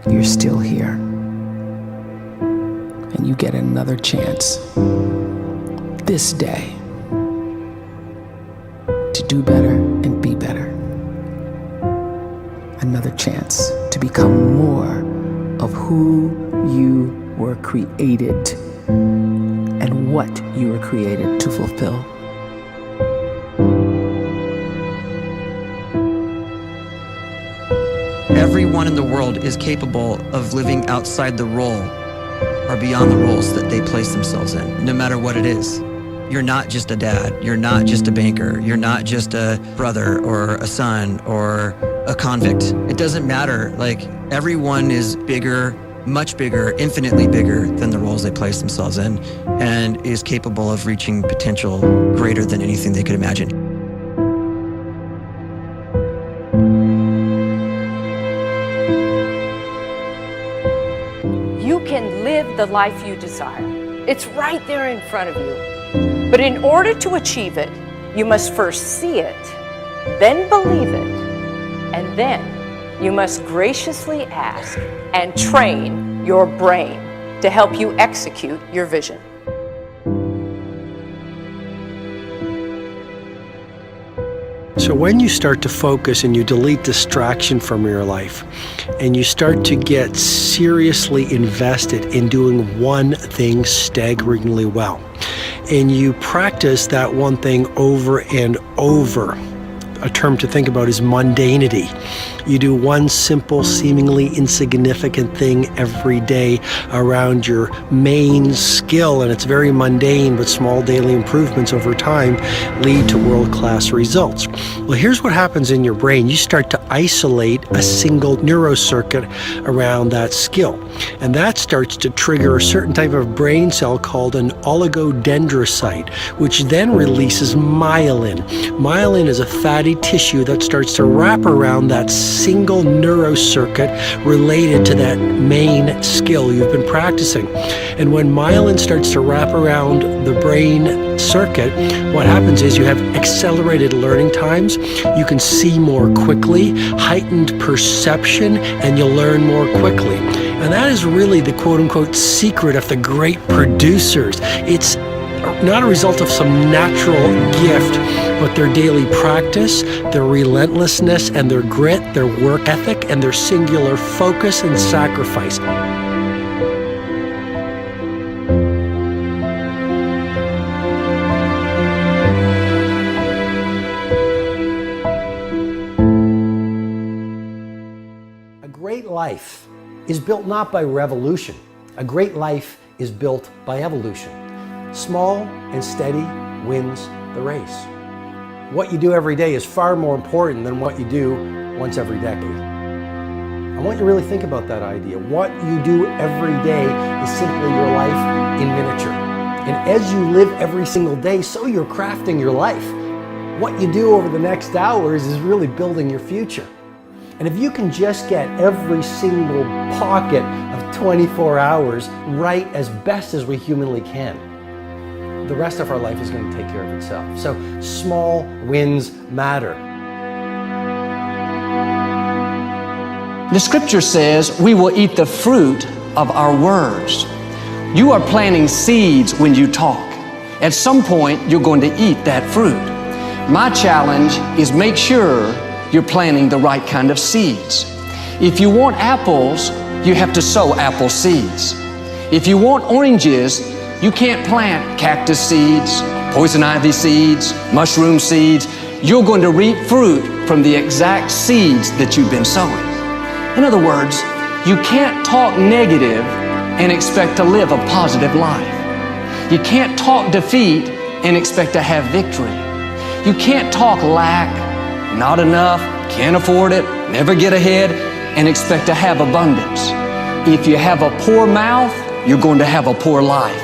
you're still here. And you get another chance this day to do better and be better. Another chance to become more of who you were created and what you were created to fulfill. Everyone in the world is capable of living outside the role or beyond the roles that they place themselves in, no matter what it is. You're not just a dad, you're not just a banker, you're not just a brother or a son or a convict. It doesn't matter. Like, everyone is bigger, much bigger, infinitely bigger than the roles they place themselves in, and is capable of reaching potential greater than anything they could imagine. You can live the life you desire. It's right there in front of you. But in order to achieve it, you must first see it, then believe it, and then you must graciously ask and train your brain to help you execute your vision. So when you start to focus and you delete distraction from your life, and you start to get seriously invested in doing one thing staggeringly well, and you practice that one thing over and over, a term to think about is mundanity. You do one simple, seemingly insignificant thing every day around your main skill, and it's very mundane, but small daily improvements over time lead to world-class results. Well, here's what happens in your brain. You start to isolate a single neurocircuit around that skill, and that starts to trigger a certain type of brain cell called an oligodendrocyte, which then releases myelin. Myelin is a fatty tissue that starts to wrap around that single neurocircuit related to that main skill you've been practicing. And when myelin starts to wrap around the brain circuit, what happens is you have accelerated learning times, you can see more quickly, heightened perception, and you'll learn more quickly. And that is really the quote-unquote secret of the great producers. It's not a result of some natural gift, but their daily practice, their relentlessness and their grit, their work ethic, and their singular focus and sacrifice. A great life is built not by revolution. A great life is built by evolution. Small and steady wins the race. What you do every day is far more important than what you do once every decade. I want you to really think about that idea. What you do every day is simply your life in miniature. And as you live every single day, so you're crafting your life. What you do over the next hours is really building your future. And if you can just get every single pocket of 24 hours right as best as we humanly can, the rest of our life is going to take care of itself. So small wins matter. The scripture says we will eat the fruit of our words. You are planting seeds when you talk. At some point, you're going to eat that fruit. My challenge is make sure you're planting the right kind of seeds. If you want apples, you have to sow apple seeds. If you want oranges, you can't plant cactus seeds, poison ivy seeds, mushroom seeds. You're going to reap fruit from the exact seeds that you've been sowing. In other words, you can't talk negative and expect to live a positive life. You can't talk defeat and expect to have victory. You can't talk lack, not enough, can't afford it, never get ahead, and expect to have abundance. If you have a poor mouth, you're going to have a poor life.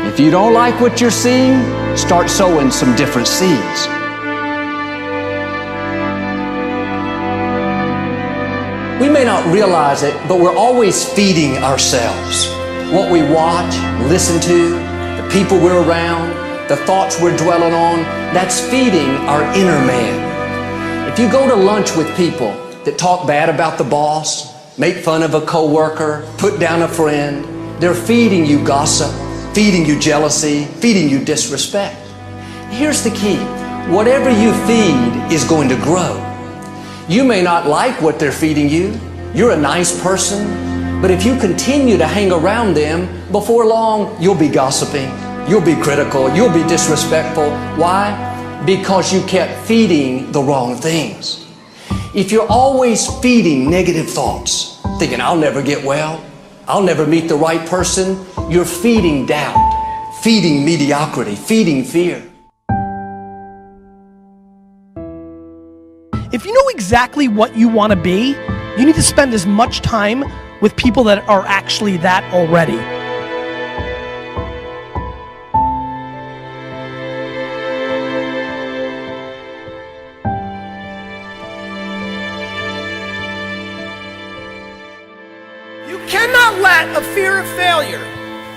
If you don't like what you're seeing, start sowing some different seeds. We may not realize it, but we're always feeding ourselves. What we watch, listen to, the people we're around, the thoughts we're dwelling on, that's feeding our inner man. If you go to lunch with people that talk bad about the boss, make fun of a coworker, put down a friend. They're feeding you gossip, feeding you jealousy, feeding you disrespect. Here's the key. Whatever you feed is going to grow. You may not like what they're feeding you. You're a nice person, but if you continue to hang around them, before long, you'll be gossiping, you'll be critical, you'll be disrespectful. Why? Because you kept feeding the wrong things. If you're always feeding negative thoughts, thinking, I'll never get well, I'll never meet the right person, you're feeding doubt, feeding mediocrity, feeding fear. If you know exactly what you want to be, you need to spend as much time with people that are actually that already. You cannot let a fear of failure,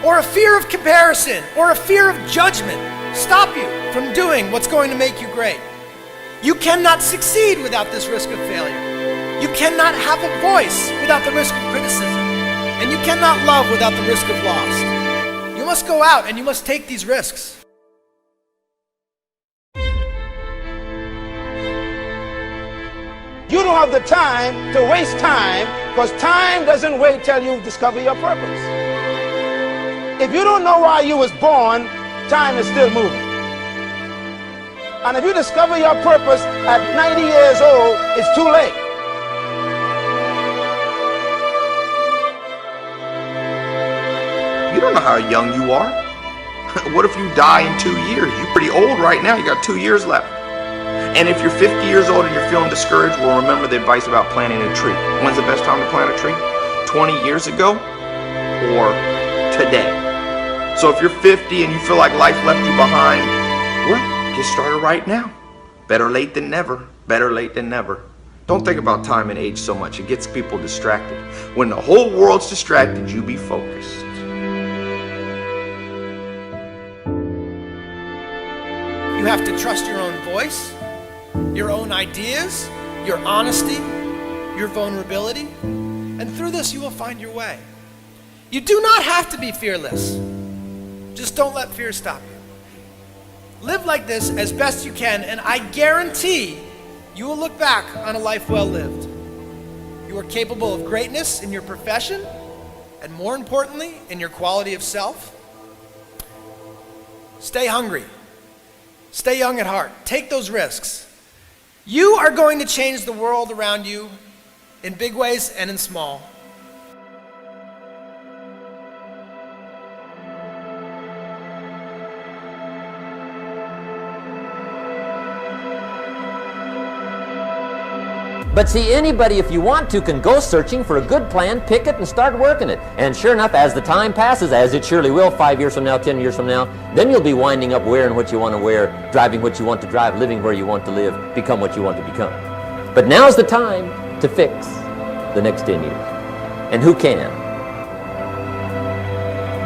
or a fear of comparison, or a fear of judgment stop you from doing what's going to make you great. You cannot succeed without this risk of failure. You cannot have a voice without the risk of criticism. And you cannot love without the risk of loss. You must go out and you must take these risks. You don't have the time to waste time, because time doesn't wait till you discover your purpose. If you don't know why you was born, time is still moving. And if you discover your purpose at 90 years old, it's too late. You don't know how young you are. What if you die in 2 years? You're pretty old right now. You got 2 years left. And if you're 50 years old and you're feeling discouraged, well, remember the advice about planting a tree. When's the best time to plant a tree? 20 years ago or today? So if you're 50 and you feel like life left you behind, well, get started right now. Better late than never. Better late than never. Don't think about time and age so much. It gets people distracted. When the whole world's distracted, you be focused. You have to trust your own voice, your own ideas, your honesty, your vulnerability, and through this you will find your way. You do not have to be fearless. Just don't let fear stop you. Live like this as best you can, and I guarantee you will look back on a life well lived. You are capable of greatness in your profession, and more importantly, in your quality of self. Stay hungry. Stay young at heart. Take those risks. You are going to change the world around you in big ways and in small. But see, anybody, if you want to, can go searching for a good plan, pick it, and start working it. And sure enough, as the time passes, as it surely will 5 years from now, 10 years from now, then you'll be winding up wearing what you want to wear, driving what you want to drive, living where you want to live, become what you want to become. But now's the time to fix the next 10 years. And who can?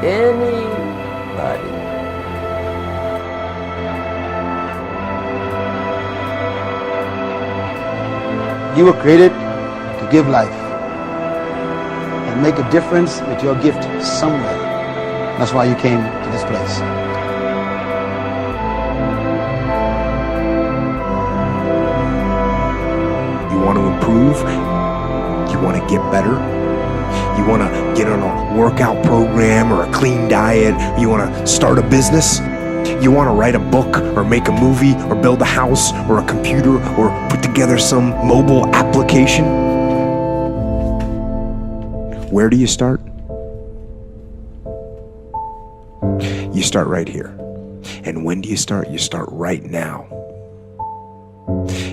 Anybody. You were created to give life and make a difference with your gift somewhere. That's why you came to this place. You want to improve? You want to get better? You want to get on a workout program or a clean diet? You want to start a business? You want to write a book or make a movie or build a house or a computer or put together some mobile application? Where do you start? You start right here. And when do you start? You start right now.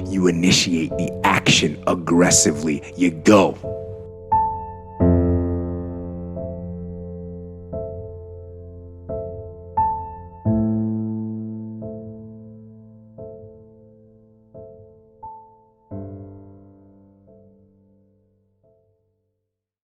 You initiate the action aggressively. You go.